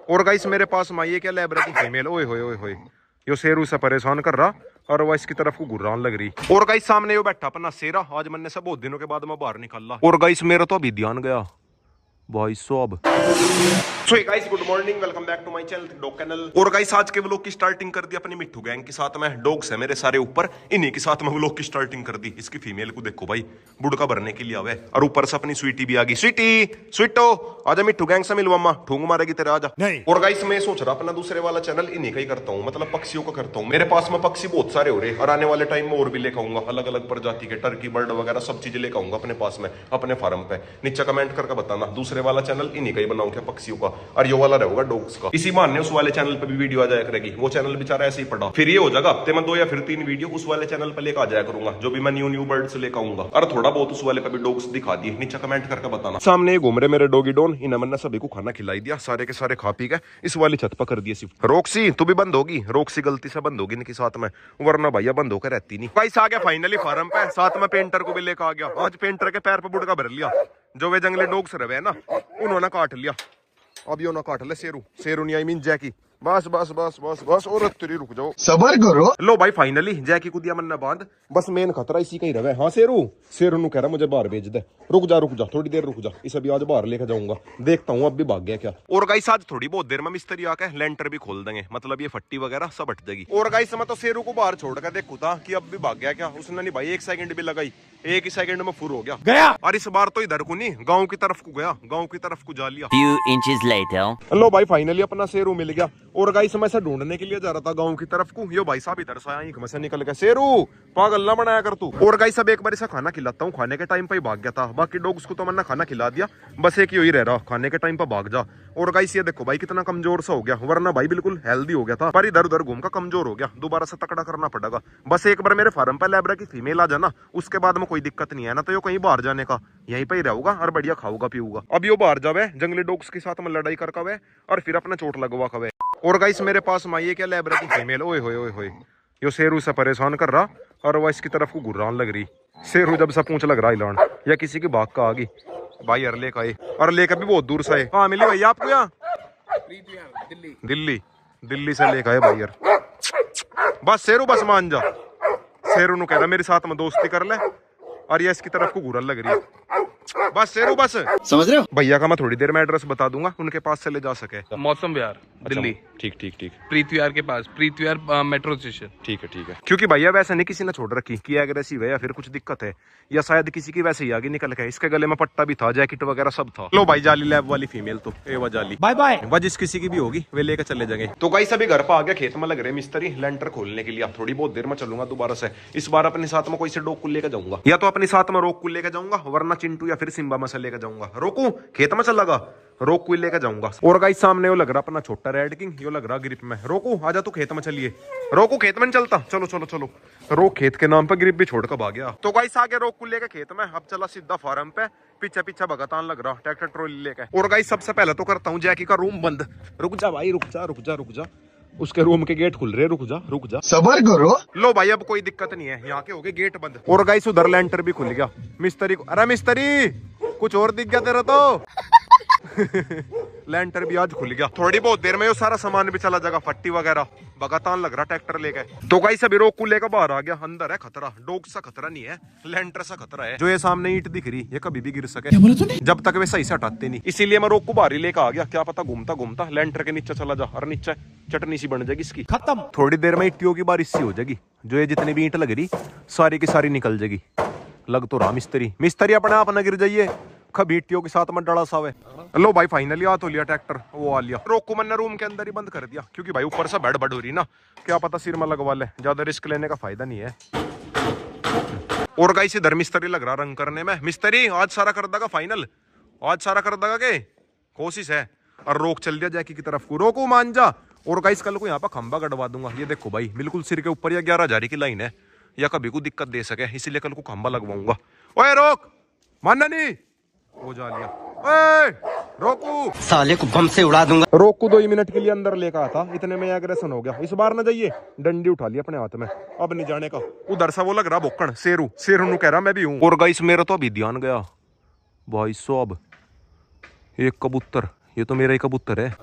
और गाइस मेरे पास में ये क्या लैब्रा की फीमेल, ओए होए ओए होए, यो शेरू से परेशान कर रहा और वह इसकी तरफ को घुर्रान लग रही। और गाइस सामने यो बैठा अपना शेरा, आज मैंने से बहुत दिनों के बाद मैं बाहर निकला। और गाइस मेरा तो अभी ध्यान गया भाई साहब। So guys good morning, welcome back to my channel dog kennel. और गाइस आज के व्लॉग की स्टार्टिंग कर दी अपनी मिट्ठू गैंग के साथ में। डॉग्स है मेरे सारे ऊपर, इन्हीं के साथ में व्लॉग की स्टार्टिंग कर दी। इसकी फीमेल को देखो भाई, बुड़का भरने के लिए आवे, और ऊपर से अपनी स्वीटी भी आ गई। स्वीटी स्वीटो आजा मिट्ठू गैंग से मिल मम्मा, ठूंग मारेगी तेरा, आजा। नहीं। और गाइस मैं सोच रहा अपना दूसरे वाला चैनल इन्हीं का ही करता हूँ, मतलब पक्षियों का करता हूँ। मेरे पास में पक्षी बहुत सारे हो रहे, और आने वाले टाइम में और भी लेकर आऊंगा, अलग अलग प्रजाति के टर्की बर्ड वगैरह सब चीजें लेकर आऊंगा अपने पास में, अपने फार्म पे। नीचे कमेंट करके बताना दूसरे वाला चैनल इन्हीं का ही बनाऊं क्या, पक्षियों का, और ये वाला रहेगा डॉग्स का। इसी बहाने उस वाले चैनल पे भी वीडियो आ जाया करेगी, वो चैनल बेचारा ऐसे ही पड़ा। फिर ये हो जाएगा हफ्ते में 2 या फिर 3 वीडियो उस वाले चैनल पे लेकर आ जाया करूंगा, जो भी मैं न्यू बर्ड्स लेकर आऊंगा, और थोड़ा बहुत उस वाले पे भी डॉग्स दिखा दिए। नीचे कमेंट करके बताना। सामने घूम रहे मेरे डॉगी डॉन, इन्हें मैंने सभी को खाना खिलाई दिया, सारे के सारे खा पी के इस वाली छत पर कर दिए शिफ्ट। रोक्सी तू भी बंद होगी, रोक्सी गलती से बंद होगी इनके साथ में, वरना भैया बंद होकर रहती नहीं। गाइस आ गया फाइनली फार्म पे, साथ में पेंटर को भी लेकर आ गया। आज पेंटर के पैर पे बुड़का भर लिया, जो वे जंगली डॉग्स रहे ना उन्होंने काट लिया। अब यो ना काट ले शेरू, शेरू नहीं आई मीन जैकी। बस बस बस बस बस और तेरी रुक जाओ, सबर करो। लो भाई फाइनली जैकी को दिया मैंने बांध, बस मेन खतरा इसी का ही रहे। हाँ शेरू, शेरू नु कह रहा मुझे बाहर भेज दे। रुक जा थोड़ी देर रुक जा, इसे भी आज बाहर लेकर जाऊंगा, देखता हूँ अब भी भाग गया क्या। और गाइस आज थोड़ी बहुत देर में मिस्त्री आके लेंटर भी खोल देंगे, मतलब ये फट्टी वगैरह सब हट जाएगी। और गाइस मैं तो शेरू को बाहर छोड़ कर देखू था कि अब भी भाग गया क्या। उसने नहीं भाई 1 सेकंड भी लगाई, 1 ही सेकंड में फुर हो गया। और इस बार तो इधर को नहीं, गाँव की तरफ को गया, गाँव की तरफ को जा लिया। Few inches later. लो भाई फाइनली अपना शेरू मिल गया। और गाइस मैं से ढूंढने के लिए जा रहा था गांव की तरफ को, यो भाई साहब इधर से आया, एक में से निकल गया। शेरू पागल ना बनाया कर तू। और गाइस अब एक बार इसे खाना खिलाता हूँ, खाने के टाइम पे ही भाग गया था। बाकी डॉग्स को तो मैंने खाना खिला दिया, बस एक ही रह रहा खाने के टाइम पे भाग जा। और गाइस ये देखो भाई कितना कमजोर सा हो गया, वरना भाई बिल्कुल हेल्दी हो गया था, पर इधर उधर घूम का कमजोर हो गया। दोबारा से तकड़ा करना पड़ेगा। बस एक बार मेरे फार्म पे लैब्रा की फीमेल आ जाना, उसके बाद में कोई दिक्कत नहीं है ना, तो यो कहीं बाहर जाने का, यहीं पे ही रहूंगा और बढ़िया खाऊंगा पीऊंगा। अब यो बाहर जावे जंगली डॉग्स के साथ में लड़ाई करका वे, और फिर अपना चोट लगवा कवे। और गाइस मेरे पास में ये क्या लैब्रा की फीमेल, ओए होए ओए होए, यो शेरू से परेशान कर रहा और वह इसकी तरफ को घुर्रान लग रही। शेरू जब से पूंछ लग रहा हिलान, या किसी की भाग का आ गई भाई, हर लेकर आए, और लेकर भी बहुत दूर से आए। कहाँ मिली भैया आपको? यहाँ दिल्ली से लेकर आए भाई यार। बस शेरू बस मान जा, शेरू नु कह रहा मेरे साथ में दोस्ती कर ले, और ये इसकी तरफ को घुरन लग रही है। बस शेरू बस, समझ रहे हो? भैया का मैं थोड़ी देर में एड्रेस बता दूंगा, उनके पास से ले जा सके। मौसम विहार दिल्ली। ठीक ठीक ठीक, प्रीत विहार के पास, प्रीत विहार मेट्रो स्टेशन। ठीक है। क्योंकि भैया वैसे नहीं किसी ने छोड़ रखी कि एग्रेसिव है या फिर कुछ दिक्कत है, या शायद किसी की वैसे ही आगे निकल के। इसके गले में पट्टा भी था, जैकेट वगैरह सब था। लो भाई जाली लैब वाली फीमेल तो एवा जाली, बाय बाय। जिस किसी की भी होगी वे लेकर चले जाएंगे। तो गाइस अभी घर पर आ गया, खेत में लग रहे मिस्त्री लेंटर खोलने के लिए। थोड़ी बहुत देर में चलूंगा दोबारा से। इस बार अपने साथ में कोई से डॉग को लेकर जाऊंगा, या तो अपने साथ में रोक को लेकर जाऊंगा, वरना चिंटू या फिर सिम्बा में से लेकर जाऊंगा। रोकू खेत में चल लगा, रोक को लेकर जाऊंगा। और गाइस सामने वो लग रहा अपना छोटा रेड किंग, यो लग रहा ग्रिप में। रोकू आजा तू खेत में चलिए, रोकू खेत में चलता, चलो चलो चलो। रोक खेत के नाम पर ग्रिप भी छोड़कर भाग गया। तो गाइस आगे रोक को लेकर खेत में, अब चला सीधा फार्म पे, पीछे पीछे भगतान लग रहा ट्रैक्टर ट्रॉली लेकर। और गाइस सबसे पहले तो करता हूँ जैकी का रूम बंद। रुक जा भाई, रुक जा, उसके रूम के गेट खुल रहे, रुक जा सबर करो। लो भाई अब कोई दिक्कत नहीं है, यहाँ के हो गए गेट बंद। और गाइस उधर लेंटर भी खुल गया। मिस्त्री को, अरे मिस्त्री कुछ और दिख गया तेरा तो। लेंटर भी आज खुल गया। थोड़ी बहुत देर में वो सारा सामान भी चला जाएगा, फट्टी वगैरह। भगतान लग रहा ट्रैक्टर लेके। तो गाइस अभी रोक को लेकर बाहर आ गया। अंदर है खतरा, डॉग सा खतरा नहीं है, लेंटर सा खतरा है। जो ये सामने ईंट दिख रही ये कभी भी गिर सके, जब तक वे सही से हटाते नहीं। इसीलिए मैं रोक को बाहर ही लेकर आ गया, क्या पता घूमता घूमता लेंटर के नीचे चला जा, और नीचे चटनी सी बन जाएगी इसकी, खत्म। थोड़ी देर में ईंटियों की बारिश सी हो जाएगी, जो ये जितनी भी ईंट लग रही सारी की सारी निकल जाएगी। लग तो रहा मिस्त्री अपने आप न गिर जाइए, खबीटियों के साथ में डड़ा सावे। लो भाई फाइनली आ तो लिया ट्रैक्टर, वो आ लिया। रोक को मैंने रूम के अंदर ही बंद कर दिया, क्योंकि भाई ऊपर से बेड हो रही ना, क्या पता सिर में लगवा ले, ज्यादा रिस्क लेने का फायदा नहीं है। और गाइस इधर मिस्त्री लग रहा रंग करने में। मिस्त्री आज सारा कर देगा फाइनल, आज सारा कर देगा के कोशिश है। और रोक चल दिया जैकी की तरफ को, रोको मान जा। और गाइस कल को यहाँ पर खंबा गड़वा दूंगा, ये देखो भाई बिल्कुल सिर के ऊपर, या 11,000 की लाइन है, या कभी को दिक्कत दे सके, इसीलिए कल को खंबा लगवाऊंगा। ओए रोक, मानना नहीं, वो जा लिया। ओए रोकू, साले को बम से उड़ा दूंगा। रोकू 2 मिनट के लिए अंदर लेकर आया था, इतने में एग्रेशन हो गया। इस बार ना जाइए, डंडी उठा लिया अपने हाथ में, अब नहीं जाने का। उधर से वो लग रहा बोकण, शेरू नु कह रहा मैं भी हूँ। और गाइस मेरा तो अभी ध्यान गया भाई साहब, एक कबूतर, ये तो मेरा ही कबूतर है।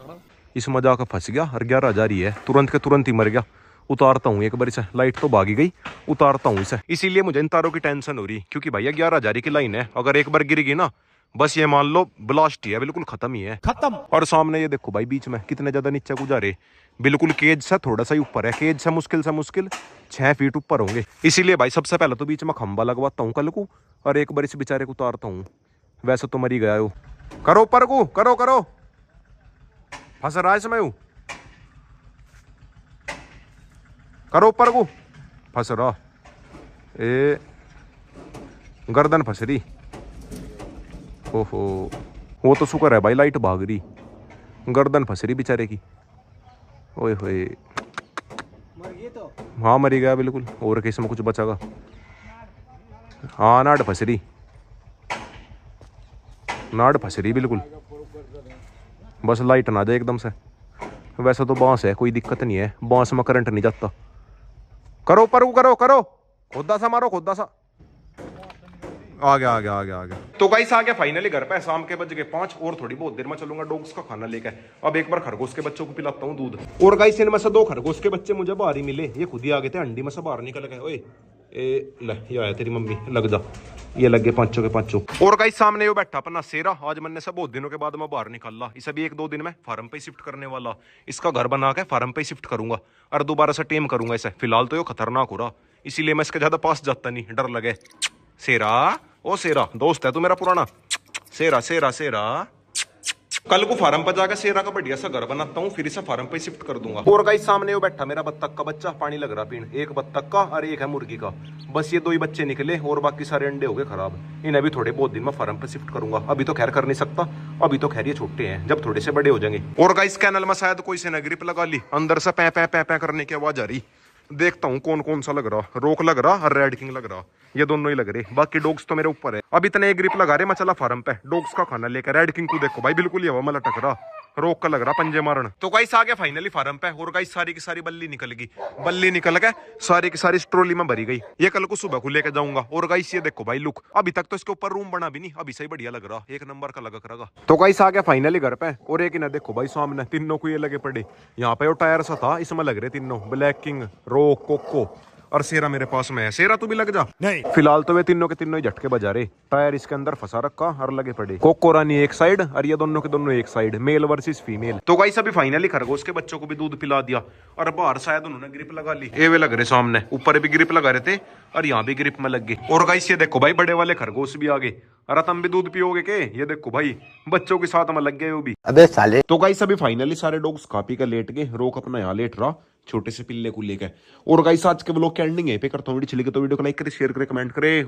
इसमें जाकर फंस गया और 11,000 ही है, तुरंत के तुरंत ही मर गया। उतारता हूँ एक बार इसे, लाइट तो भागी गई, उतारता हूँ इसे। इसीलिए मुझे इन तारों की टेंशन हो रही, क्योंकि भैया 11,000 की लाइन है, अगर एक बार गिर गई ना बस ये मान लो ब्लास्ट ही है, बिल्कुल खत्म ही है, खत्म। और सामने ये देखो भाई बीच में कितने ज्यादा नीचे गुजारे, बिल्कुल केज से थोड़ा सा ही ऊपर है, केज से मुश्किल 6 फीट ऊपर होंगे। इसीलिए भाई सबसे पहले तो बीच में खंबा लगवाता हूँ कल को, और एक बार इस बेचारे को उतारता हूँ। वैसे तो मर ही गया हो। करो ऊपर को, करो फंस रहा है इसमें हूँ, करो ऊपर को, फंस रहा ए, गर्दन फंस रही। ओहो, वो तो शुक्र है भाई लाइट भाग रही, गर्दन फंस रही बेचारे की। ओए होए, हाँ मरी गया बिल्कुल, और किस में कुछ बचागा। हाँ नाड़ फंस रही, नाड़ फंस रही बिल्कुल, बस लाइट ना जाए एकदम से। वैसे तो बांस है, कोई दिक्कत नहीं है, बांस में करंट नहीं जाता। करो ऊपर को, करो खोदा सा मारो, खोदा सा। आ गया। तो गाइस आ गया फाइनली घर पे, शाम के बज गए 5 और थोड़ी बहुत देर में चलूंगा डॉग्स का खाना लेके। अब एक बार खरगोश के बच्चों को पिलाता हूँ दूध। और गाइस इनमें से 2 खरगोश के बच्चे मुझे बाहर ही मिले, ये खुद ही आ गए थे, अंडी में से बाहर निकल गए। ओए ए ले, ये आया तेरी मम्मी, लग जा। ये लग गए 5 के 5। और गाइस सामने वो बैठा अपना सेरा, आज मैंने से बहुत दिनों के बाद मैं बाहर निकाला, इसे भी 1-2 दिन में फार्म पे शिफ्ट करने वाला। इसका घर बना के फार्म पे शिफ्ट करूंगा और दोबारा से टेम करूंगा इसे। फिलहाल तो ये खतरनाक हो रहा, इसीलिए मैं इसके ज्यादा पास जाता नहीं, डर लगे। सेरा, ओ सेरा, दोस्त है तू मेरा पुराना। सेरा कल को फार्म पर जाकर सेरा का बढ़िया सा घर बनाता हूँ, फिर इसे फार्म पे शिफ्ट कर दूंगा। और गाइस सामने वो बैठा मेरा बत्तख का बच्चा, पानी लग रहा पीण, एक बत्तख का और एक है मुर्गी का। बस ये 2 ही बच्चे निकले और बाकी सारे अंडे हो गए खराब। इन्हें भी थोड़े बहुत दिन में फार्म पे शिफ्ट करूंगा, अभी तो खैर कर नहीं सकता, अभी तो खैर ये छोटे हैं, जब थोड़े से बड़े हो जाएंगे। और गाइस कैनल में शायद कोई से ने ग्रिप लगा ली, अंदर से पै करने की आवाज आ रही। देखता हूँ कौन सा लग रहा, रोक लग रहा और रेड किंग लग रहा, ये दोनों ही लग रहे, बाकी डॉग्स तो मेरे ऊपर है। अब इतने एक ग्रिप लगा रहे, मैं चला फार्म पे डॉग्स का खाना लेकर। रेड किंग को देखो भाई बिल्कुल ही हवा में लटक रहा, रोक का लग रहा पंजे मारन। तो गाइस आ गया फाइनली फार्म पे, और गाइस सारी की सारी बल्ली निकल गई, बल्ली निकल गए सारी की सारी ट्रॉली में भरी गई। ये कल को सुबह को लेके जाऊंगा। और गाइस ये देखो भाई लुक, अभी तक तो इसके ऊपर रूम बना भी नहीं, अभी से ही बढ़िया लग रहा, एक नंबर का लगा करेगा। तो गाइस आ गया फाइनली घर पे, और एक इन्हें देखो भाई सामने, तीनों को ये लगे पड़े। यहाँ पे वो टायर सा था, इसमें लग रहे तीनों, ब्लैक किंग, रोक, कोको और सेरा मेरे पास में है। सेरा तू भी लग जा। नहीं फिलहाल तो वे तीनों के तीनों ही झटके बजा रहे, टायर इसके अंदर फंसा रखा और लगे पड़े। कोको रानी एक साइड और ये दोनों के दोनों एक साइड, मेल वर्सेस फीमेल। तो गाइस अभी फाइनली खरगोश के बच्चों को भी दूध पिला दिया, और बाहर शायद उन्होंने ग्रिप लगा ली। ये वे लग रहे सामने, ऊपर भी ग्रिप लगा रहे थे और यहाँ भी ग्रिप में लग गए। और गाइस ये देखो भाई बड़े वाले खरगोश भी आ गए। अरे तुम भी दूध पियोगे के? ये देखो भाई बच्चों के साथ में लग गए वो भी। अबे साले। तो गाइस अभी फाइनली सारे डॉग्स खा पी कर लेट गए, रोक अपना यहाँ लेट रहा छोटे से पिल्ले को लेकर। और गाइस आज के व्लॉग की एंडिंग है पे करता हूँ, वीडियो अच्छी लगे तो वीडियो को लाइक करे, शेयर करे, कमेंट करे।